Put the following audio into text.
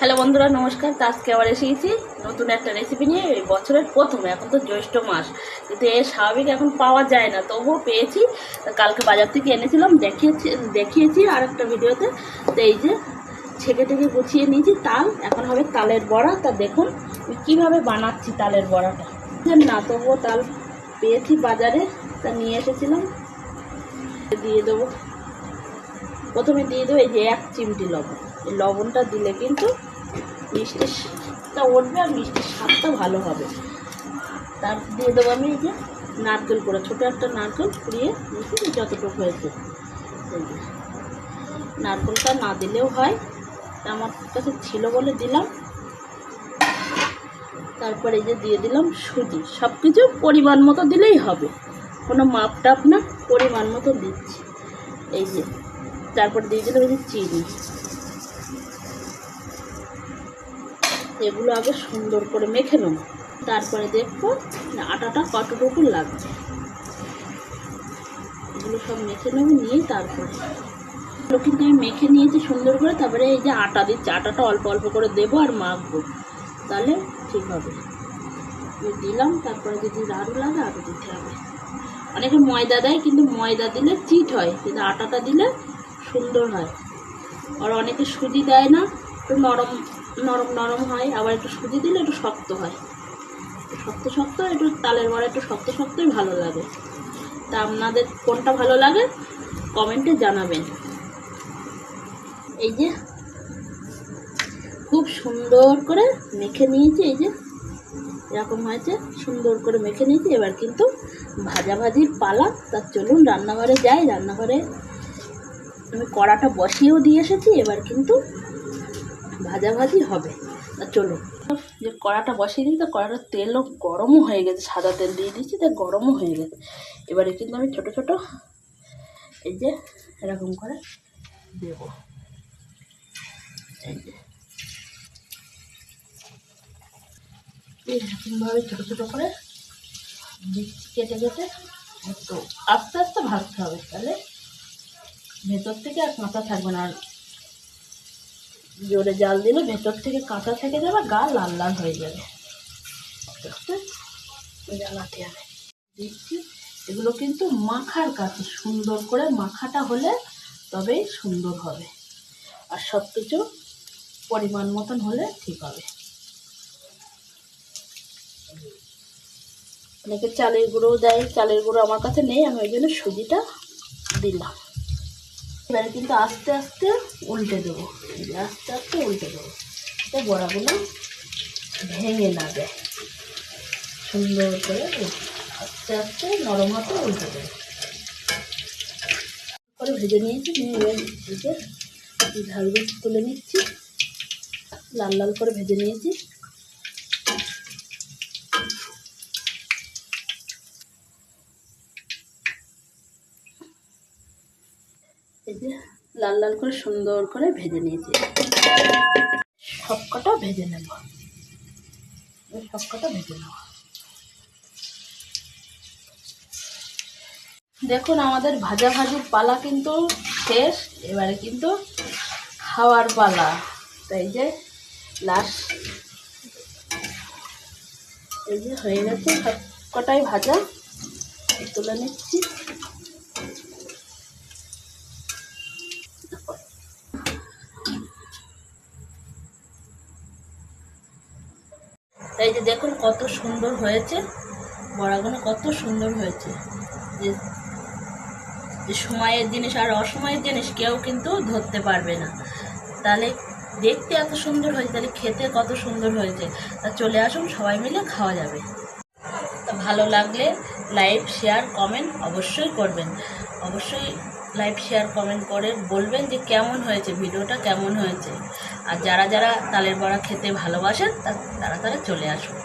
Hello বন্ধুরা, নমস্কার। তো আজকে আবার এসে গেছি নতুন একটা রেসিপি নিয়ে। এই বছরের প্রথমে, এখন তো জ্যৈষ্ঠ মাস, কিন্তু এর স্বাভাবিক এখন পাওয়া যায় না, তবুও পেয়েছি। কালকে বাজার থেকে এনেছিলাম, দেখিয়েছি আর একটা ভিডিওতে। তো এই যে ছেঁকে টেকে গুছিয়ে নিয়েছি তাল, এখন হবে তালের বড়া। তা দেখুন আমি কীভাবে বানাচ্ছি তালের বড়াটা। না, তবুও তাল পেয়েছি বাজারে, তা নিয়ে এসেছিলাম। দিয়ে দেবো, প্রথমে দিয়ে দেবো এই যে 1 চিমটি লবণ। এই লবণটা দিলে কিন্তু মিষ্টিটা উঠবে আর মিষ্টির স্বাদটা ভালো হবে। তার দিয়ে দেবো আমি এই যে নারকেল করে, ছোটো একটা নারকেল কুড়িয়ে নিয়েছি, যতটুকু হয়েছে। এই যে নারকেলটা না দিলেও হয়, তা আমার কাছে ছিল বলে দিলাম। তারপরে এই যে দিয়ে দিলাম সুজি। সব কিছু পরিমাণ মতো দিলেই হবে, কোনো মাপ টাপ না, পরিমাণ মতো দিচ্ছি। এই যে তারপর দিয়ে দিলাম এই যে চিনি। এগুলো আগে সুন্দর করে মেখে নেব, তারপরে দেখবো আটাটা কতটুকু লাগবে। এগুলো সব মেখে নেব, নিয়ে তারপরে কিন্তু আমি মেখে নিয়েছি সুন্দর করে। তারপরে এই যে আটা দিচ্ছি, আটাটা অল্প অল্প করে দেবো আর মাখবো, তাহলে ঠিক হবে। দিলাম, তারপরে যদি আরও লাগে আরও দিতে হবে। অনেকে ময়দা দেয়, কিন্তু ময়দা দিলে চিট হয়, কিন্তু আটাটা দিলে সুন্দর হয়। আর অনেকে সুজি দেয় না, একটু নরম নরম নরম হয়। আবার একটু সুজি দিলে একটু শক্ত হয়, শক্ত শক্ত। একটু তালের বড়া একটু শক্ত শক্তই ভালো লাগে। তা আপনাদের কোনটা ভালো লাগে কমেন্টে জানাবেন। এই যে খুব সুন্দর করে মেখে নিয়েছি, এই যে এরকম হয়েছে, সুন্দর করে মেখে নিয়েছি। এবার কিন্তু ভাজাভাজির পালা। তা চলুন রান্নাঘরে যাই। রান্নাঘরে আমি কড়াটা বসিয়েও দিয়ে এসেছি, এবার কিন্তু ভাজাভাজি হবে। তা চলুন, যে কড়াটা বসিয়ে দিই, তো কড়াটার তেলও গরমও হয়ে গেছে, সাদা তেল দিয়ে দিচ্ছি, তাই গরমও হয়ে গেছে। এবারে কিন্তু আমি ছোটো ছোটো এই যে এরকম করে দেবো। এই যে এরকমভাবে ছোটো ছোটো করে কেটে কেটে একটু আস্তে আস্তে ভাজতে হবে, তাহলে ভেতর থেকে আর কাঁচা থাকবে না। আর জোরে জাল দিলে ভেতর থেকে কাঁচা থেকে যাবে, গা লাল লাল হয়ে যাবে। আস্তে আস্তে জ্বালাতে হবে। দিচ্ছি, এগুলো কিন্তু মাখার কাছে, সুন্দর করে মাখাটা হলে তবেই সুন্দর হবে। আর সব কিছু পরিমাণ মতন হলে ঠিক হবে। অনেকে চালের গুঁড়োও দেয়, চালের গুঁড়ো আমার কাছে নেই, আমি ওই জন্য সুজিটা দিলাম। এবারে কিন্তু আস্তে আস্তে উল্টে দেবো, আস্তে আস্তে উল্টে দেবো, যাতে বড়াগুলো ভেঙে না যায়। সুন্দর করে আস্তে আস্তে নরম হাতে উল্টে দেবো। করে ভেজে নিয়েছি, নিয়ে এবার ভেজে ঝালগুলো তুলে নিচ্ছি। লাল লাল করে ভেজে নিয়েছি। এই যে লাল লাল করে সুন্দর করে ভেজে নিয়েছি। সবকটা ভেজে নেব, সবকটা ভেজে নেব। দেখুন আমাদের ভাজাভাজির পালা কিন্তু শেষ, এবারে কিন্তু খাওয়ার পালা। তাই যে লাস্ট এই যে হয়ে গেছে, সবকটাই ভাজা, তুলে নিচ্ছি। এই যে দেখুন কত সুন্দর হয়েছে বড়াগুলো, কত সুন্দর হয়েছে। যে সময়ের জিনিস আর অসময়ের জিনিস কেউ কিন্তু ধরতে পারবে না। তাহলে দেখতে এত সুন্দর হয়েছে, তাহলে খেতে কত সুন্দর হয়েছে। তা চলে আসুন, সবাই মিলে খাওয়া যাবে। তা ভালো লাগলে লাইক শেয়ার কমেন্ট অবশ্যই করবেন। অবশ্যই লাইক শেয়ার কমেন্ট করে বলবেন যে কেমন হয়েছে, ভিডিওটা কেমন হয়েছে। আর যারা যারা তালের বড়া খেতে ভালোবাসেন তারা চলে আসুন।